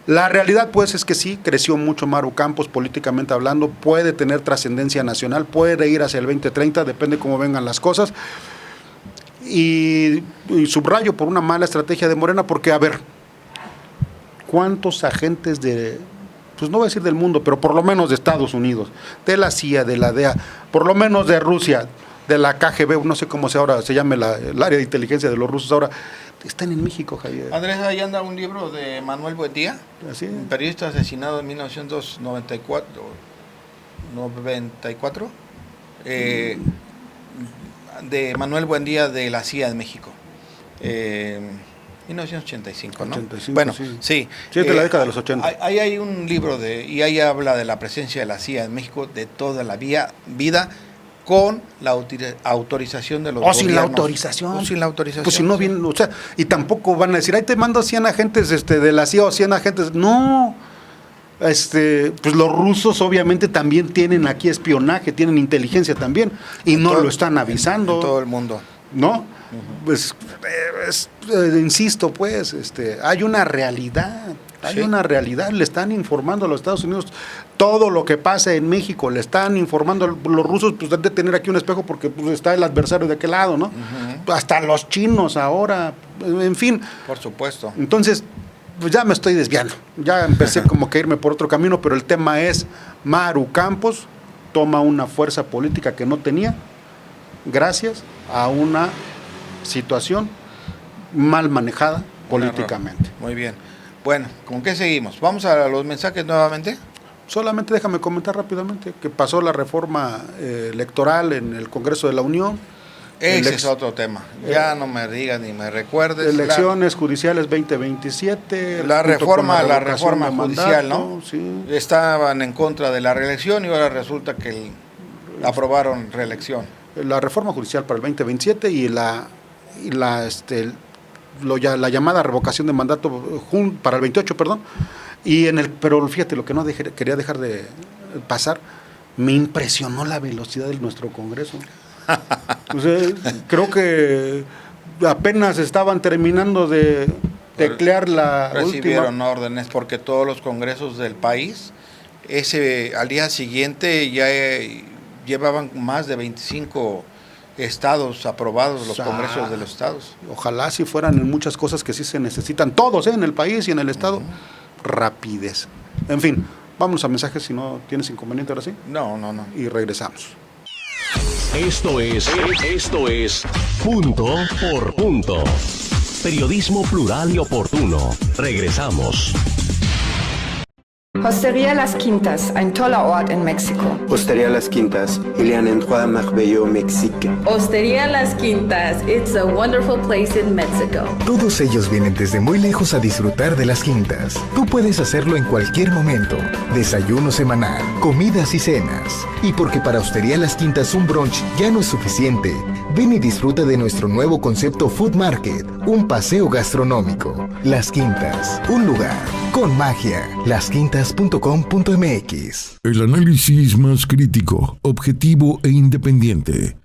la realidad pues es que sí, creció mucho Maru Campos políticamente hablando, puede tener trascendencia nacional, puede ir hacia el 2030, depende cómo vengan las cosas. Y subrayo por una mala estrategia de Morena, porque a ver, ¿cuántos agentes de, pues no voy a decir del mundo, pero por lo menos de Estados Unidos, de la CIA, de la DEA, por lo menos de Rusia, de la KGB, no sé cómo ahora se llame el área de inteligencia de los rusos ahora, están en México, Javier? Andrés, ahí anda un libro de Manuel Buendía, un periodista asesinado en 1994, de Manuel Buendía de la CIA de México. 1985, ¿no? 85, bueno, sí. Sí, de la década de los 80. Ahí hay un libro y ahí habla de la presencia de la CIA en México de toda la vida con la autorización de los gobiernos. Sin la autorización. O sin la autorización. Pues si no vienen, o sea, y tampoco van a decir, ahí te mando 100 agentes de la CIA o 100 agentes. No. Pues los rusos obviamente también tienen aquí espionaje, tienen inteligencia también, y no lo están avisando. En todo el mundo. ¿No? Pues, insisto, pues, hay una realidad. Hay una realidad, le están informando a los Estados Unidos todo lo que pasa en México, le están informando los rusos, pues han de tener aquí un espejo porque pues, está el adversario de aquel lado, ¿no? Hasta los chinos ahora, en fin. Por supuesto. Entonces, pues ya me estoy desviando, ya empecé como que a irme por otro camino, pero el tema es, Maru Campos toma una fuerza política que no tenía, gracias a una situación mal manejada políticamente. Muy bien. Bueno, ¿con qué seguimos? ¿Vamos a los mensajes nuevamente? Solamente déjame comentar rápidamente que pasó la reforma electoral en el Congreso de la Unión. Ese es otro tema. Ya no me digas ni me recuerdes. Elecciones judiciales 2027. La reforma judicial, mandato, ¿no? Sí. Estaban en contra de la reelección y ahora resulta que aprobaron reelección. La reforma judicial para el 2027 y la llamada revocación de mandato para el 28, perdón. Pero fíjate, lo que no quería dejar de pasar, me impresionó la velocidad de nuestro Congreso. O sea, creo que apenas estaban terminando de teclear la recibieron última. Órdenes porque todos los congresos del país al día siguiente ya llevaban más de 25 estados aprobados, los congresos de los estados. Ojalá si fueran en muchas cosas que sí se necesitan, todos en el país y en el estado, rapidez. En fin, vamos a mensajes si no tienes inconveniente ahora sí. No. Y regresamos. Esto es Punto por Punto. Periodismo plural y oportuno. Regresamos. Hostería Las Quintas, ein toller Ort in Mexiko. Hostería Las Quintas, il y a un endroit merveilleux au Mexique. Hostería Las Quintas, it's a wonderful place in Mexico. Todos ellos vienen desde muy lejos a disfrutar de Las Quintas. Tú puedes hacerlo en cualquier momento. Desayuno semanal, comidas y cenas. Y porque para Hostería Las Quintas un brunch ya no es suficiente, ven y disfruta de nuestro nuevo concepto Food Market, un paseo gastronómico. Las Quintas, un lugar con magia. Lasquintas.com.mx. El análisis más crítico, objetivo e independiente.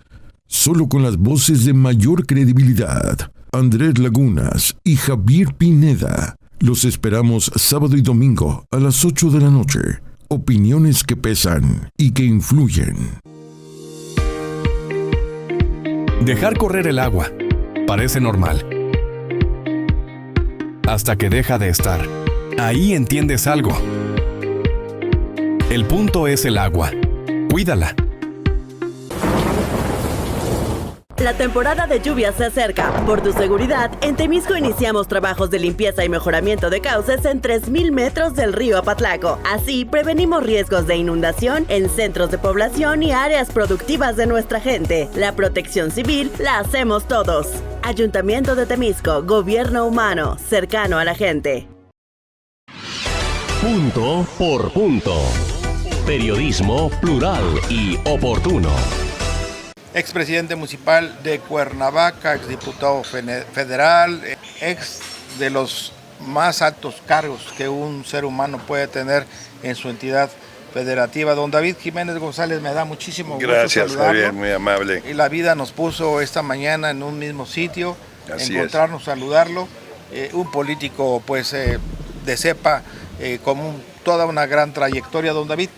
Solo con las voces de mayor credibilidad. Andrés Lagunas y Javier Pineda. Los esperamos sábado y domingo a las 8 de la noche. Opiniones que pesan y que influyen. Dejar correr el agua parece normal. Hasta que deja de estar. Ahí entiendes algo. El punto es el agua. Cuídala. La temporada de lluvia se acerca. Por tu seguridad, en Temisco iniciamos trabajos de limpieza y mejoramiento de cauces en 3,000 metros del río Apatlaco. Así, prevenimos riesgos de inundación en centros de población y áreas productivas de nuestra gente. La protección civil la hacemos todos. Ayuntamiento de Temisco, gobierno humano, cercano a la gente. Punto por Punto. Periodismo plural y oportuno. expresidente municipal de Cuernavaca, exdiputado federal, ex de los más altos cargos que un ser humano puede tener en su entidad federativa. Don David Jiménez González, me da muchísimo gusto Gracias, saludarlo. Javier, muy amable. Y la vida nos puso esta mañana en un mismo sitio, Así encontrarnos, saludarlo. Un político pues de cepa, con toda una gran trayectoria, don David.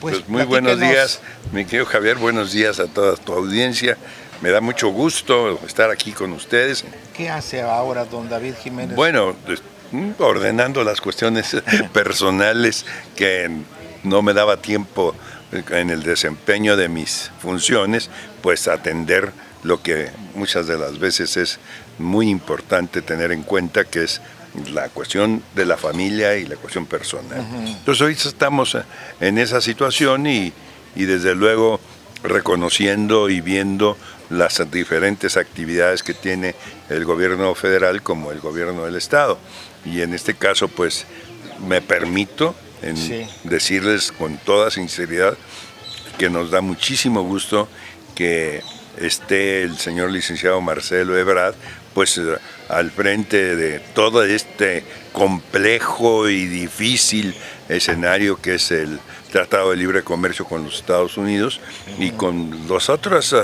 Pues muy buenos días, mi querido Javier, buenos días a toda tu audiencia. Me da mucho gusto estar aquí con ustedes. ¿Qué hace ahora don David Jiménez? Bueno, ordenando las cuestiones personales que no me daba tiempo en el desempeño de mis funciones, pues atender lo que muchas de las veces es muy importante tener en cuenta, que es la cuestión de la familia y la cuestión personal. Entonces hoy estamos en esa situación y desde luego reconociendo y viendo las diferentes actividades que tiene el gobierno federal como el gobierno del estado. Y en este caso pues me permito decirles con toda sinceridad que nos da muchísimo gusto que esté el señor licenciado Marcelo Ebrard pues al frente de todo este complejo y difícil escenario que es el Tratado de Libre Comercio con los Estados Unidos y con las otras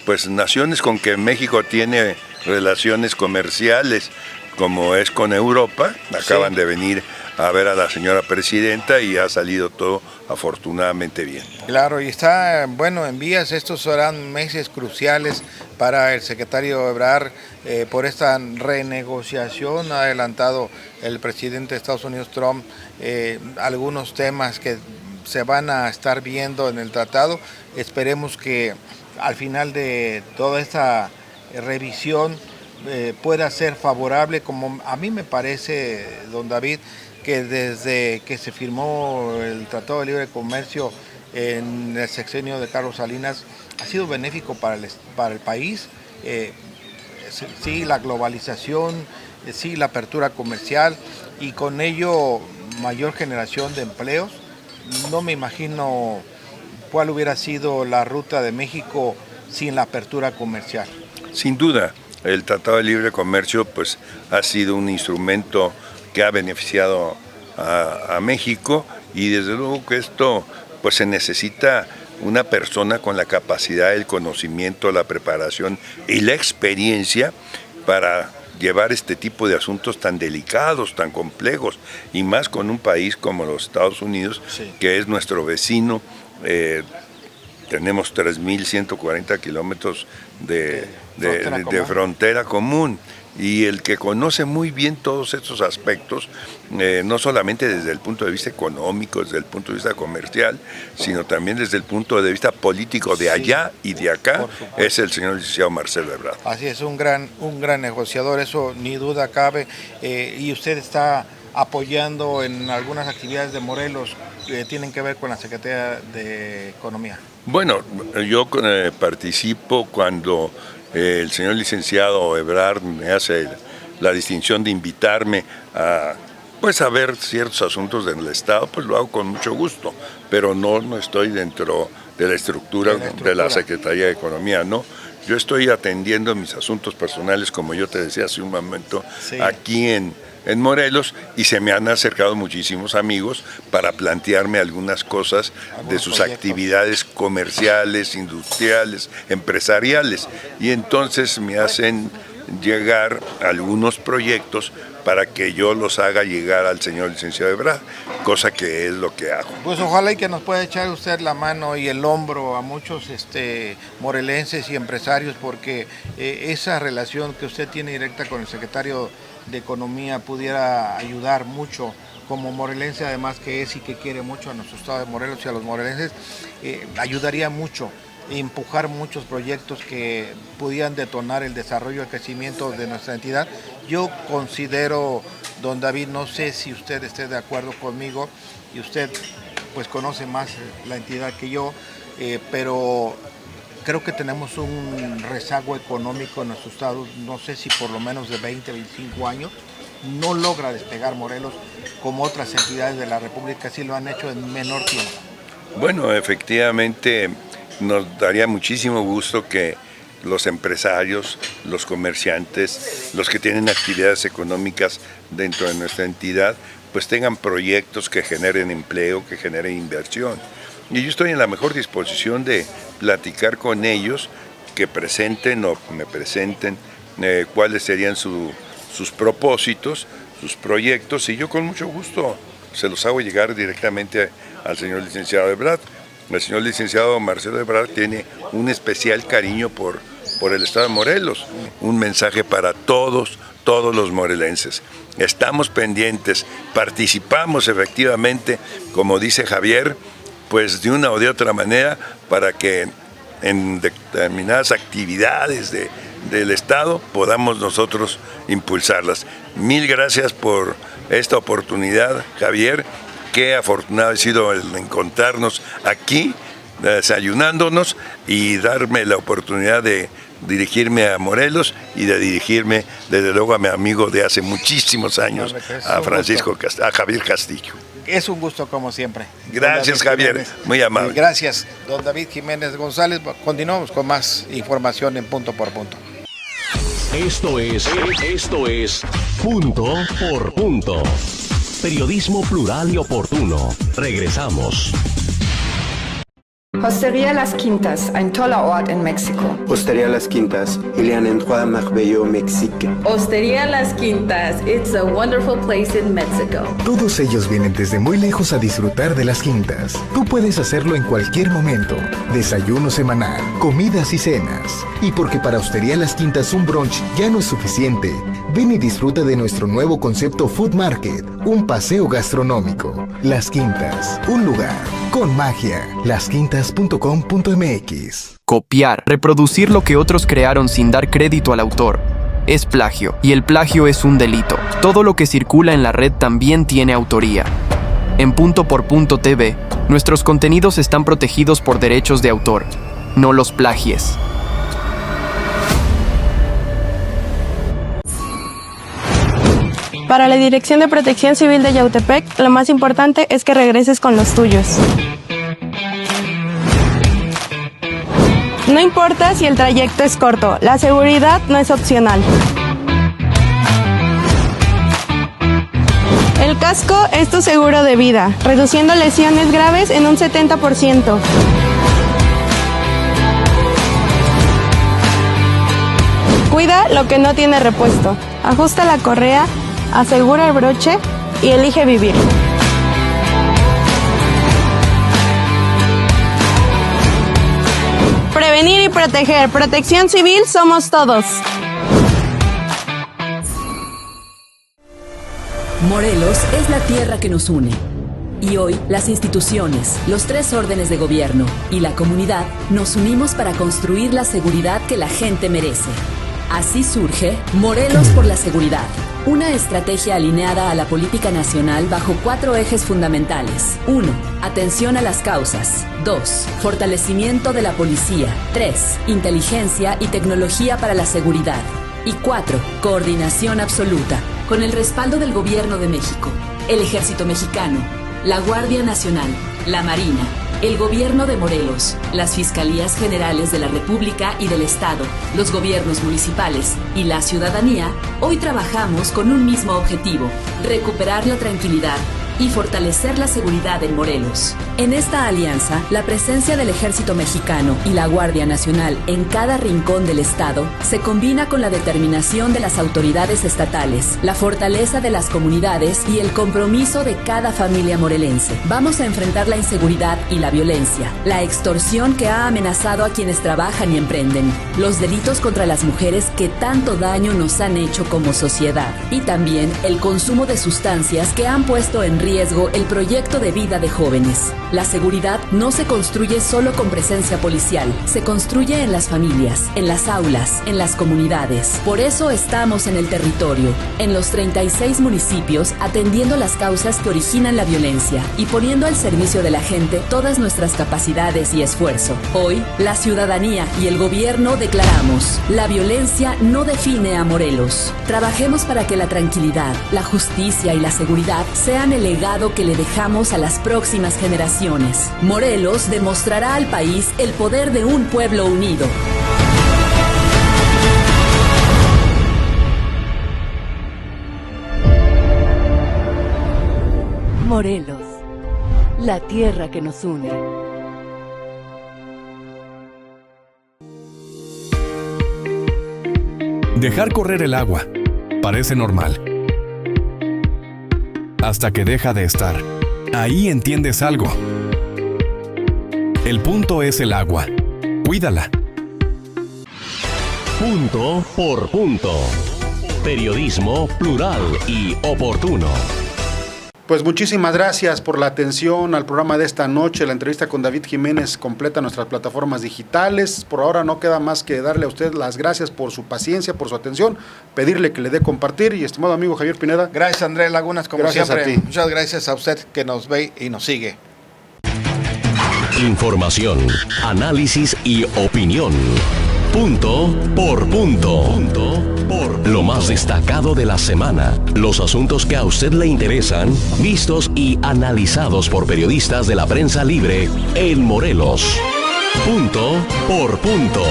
pues naciones con que México tiene relaciones comerciales, como es con Europa. Acaban de venir a ver a la señora presidenta y ha salido todo afortunadamente bien. Claro, y está, bueno, en vías. Estos serán meses cruciales para el secretario Ebrard por esta renegociación. Ha adelantado el presidente de Estados Unidos, Trump, algunos temas que se van a estar viendo en el tratado. Esperemos que al final de toda esta revisión pueda ser favorable, como a mí me parece, don David, que desde que se firmó el Tratado de Libre Comercio en el sexenio de Carlos Salinas ha sido benéfico para el país. Sí, la globalización, sí, la apertura comercial y con ello mayor generación de empleos. No me imagino cuál hubiera sido la ruta de México sin la apertura comercial. Sin duda, el Tratado de Libre Comercio pues ha sido un instrumento que ha beneficiado a México, y desde luego que esto pues se necesita una persona con la capacidad, el conocimiento, la preparación y la experiencia para llevar este tipo de asuntos tan delicados, tan complejos, y más con un país como los Estados Unidos, que es nuestro vecino. Tenemos 3.140 kilómetros de frontera común, y el que conoce muy bien todos estos aspectos, no solamente desde el punto de vista económico, desde el punto de vista comercial, sino también desde el punto de vista político de allá y de acá, es el señor licenciado Marcelo Ebrard. Así es, un gran negociador, eso ni duda cabe, y usted está apoyando en algunas actividades de Morelos que tienen que ver con la Secretaría de Economía. Bueno, yo participo cuando el señor licenciado Ebrard me hace la distinción de invitarme a ver ciertos asuntos del Estado, pues lo hago con mucho gusto, pero no estoy dentro de la estructura de la Secretaría de Economía, no. Yo estoy atendiendo mis asuntos personales, como yo te decía hace un momento, aquí en Morelos, y se me han acercado muchísimos amigos para plantearme algunas cosas de sus actividades comerciales, industriales, empresariales, y entonces me hacen llegar algunos proyectos para que yo los haga llegar al señor licenciado Ebrard, cosa que es lo que hago. Pues ojalá y que nos pueda echar usted la mano y el hombro a muchos morelenses y empresarios, porque esa relación que usted tiene directa con el secretario de Economía pudiera ayudar mucho como morelense, además que es y que quiere mucho a nuestro estado de Morelos y a los morelenses, ayudaría mucho, empujar muchos proyectos que pudieran detonar el desarrollo y el crecimiento de nuestra entidad. Yo considero, don David, no sé si usted esté de acuerdo conmigo, y usted pues conoce más la entidad que yo, pero creo que tenemos un rezago económico en nuestro estado, no sé si por lo menos de 20, 25 años, no logra despegar Morelos como otras entidades de la República sí lo han hecho en menor tiempo. Bueno, efectivamente, nos daría muchísimo gusto que los empresarios, los comerciantes, los que tienen actividades económicas dentro de nuestra entidad, pues tengan proyectos que generen empleo, que generen inversión. Y yo estoy en la mejor disposición de platicar con ellos, que presenten o me presenten cuáles serían sus propósitos, sus proyectos, y yo con mucho gusto se los hago llegar directamente al señor licenciado Ebrard. El señor licenciado Marcelo Ebrard tiene un especial cariño por el estado de Morelos. Un mensaje para todos los morelenses. Estamos pendientes, participamos efectivamente, como dice Javier, pues de una o de otra manera, para que en determinadas actividades del estado podamos nosotros impulsarlas. Mil gracias por esta oportunidad, Javier. Qué afortunado he sido el encontrarnos aquí, desayunándonos, y darme la oportunidad de dirigirme a Morelos y de dirigirme desde luego a mi amigo de hace muchísimos años, a Javier Castillo. Es un gusto como siempre. Gracias, Javier, Jiménez. muy amable. Gracias, don David Jiménez González. Continuamos con más información en Punto por Punto. Esto es Punto por Punto. Periodismo plural y oportuno. Regresamos. Hostería Las Quintas, ein toller Ort in Mexiko. Hostería Las Quintas, il y a un endroit merveilleux au Mexique. Hostería Las Quintas, it's a wonderful place in Mexico. Todos ellos vienen desde muy lejos a disfrutar de Las Quintas. Tú puedes hacerlo en cualquier momento. Desayuno semanal, comidas y cenas. Y porque para Hostería Las Quintas un brunch ya no es suficiente, ven y disfruta de nuestro nuevo concepto Food Market, un paseo gastronómico. Las Quintas, un lugar con magia. Lasquintas.com.mx. Copiar, reproducir lo que otros crearon sin dar crédito al autor, es plagio, y el plagio es un delito. Todo lo que circula en la red también tiene autoría. En Punto por Punto TV, nuestros contenidos están protegidos por derechos de autor. No los plagies. Para la Dirección de Protección Civil de Yautepec, lo más importante es que regreses con los tuyos. No importa si el trayecto es corto, la seguridad no es opcional. El casco es tu seguro de vida, reduciendo lesiones graves en un 70%. Cuida lo que no tiene repuesto. Ajusta la correa, asegura el broche y elige vivir. Prevenir y proteger. Protección Civil somos todos. Morelos es la tierra que nos une. Y hoy, las instituciones, los 3 órdenes de gobierno y la comunidad nos unimos para construir la seguridad que la gente merece. Así surge Morelos por la Seguridad, una estrategia alineada a la política nacional bajo 4 ejes fundamentales. 1. Atención a las causas. 2. Fortalecimiento de la policía. 3. Inteligencia y tecnología para la seguridad. Y 4. Coordinación absoluta, con el respaldo del Gobierno de México, el Ejército Mexicano, la Guardia Nacional, la Marina, el Gobierno de Morelos, las Fiscalías Generales de la República y del Estado, los gobiernos municipales y la ciudadanía. Hoy trabajamos con un mismo objetivo: recuperar la tranquilidad y fortalecer la seguridad en Morelos. En esta alianza, la presencia del Ejército Mexicano y la Guardia Nacional en cada rincón del Estado se combina con la determinación de las autoridades estatales, la fortaleza de las comunidades y el compromiso de cada familia morelense. Vamos a enfrentar la inseguridad y la violencia, la extorsión que ha amenazado a quienes trabajan y emprenden, los delitos contra las mujeres que tanto daño nos han hecho como sociedad, y también el consumo de sustancias que han puesto en riesgo el proyecto de vida de jóvenes. La seguridad no se construye solo con presencia policial, se construye en las familias, en las aulas, en las comunidades. Por eso estamos en el territorio, en los 36 municipios, atendiendo las causas que originan la violencia y poniendo al servicio de la gente todas nuestras capacidades y esfuerzo. Hoy, la ciudadanía y el gobierno declaramos: la violencia no define a Morelos. Trabajemos para que la tranquilidad, la justicia y la seguridad sean el legado que le dejamos a las próximas generaciones. Morelos demostrará al país el poder de un pueblo unido. Morelos, la tierra que nos une. Dejar correr el agua parece normal. Hasta que deja de estar. Ahí entiendes algo. El punto es el agua. Cuídala. Punto por punto. Periodismo plural y oportuno. Pues muchísimas gracias por la atención al programa de esta noche. La entrevista con David Jiménez completa nuestras plataformas digitales. Por ahora no queda más que darle a usted las gracias por su paciencia, por su atención, pedirle que le dé compartir. Y estimado amigo Javier Pineda. Gracias, Andrés Lagunas, como gracias siempre. A ti. Muchas gracias a usted que nos ve y nos sigue. Información, análisis y opinión. Punto por punto. Lo más destacado de la semana. Los asuntos que a usted le interesan, vistos y analizados por periodistas de la prensa libre en Morelos. Punto por punto.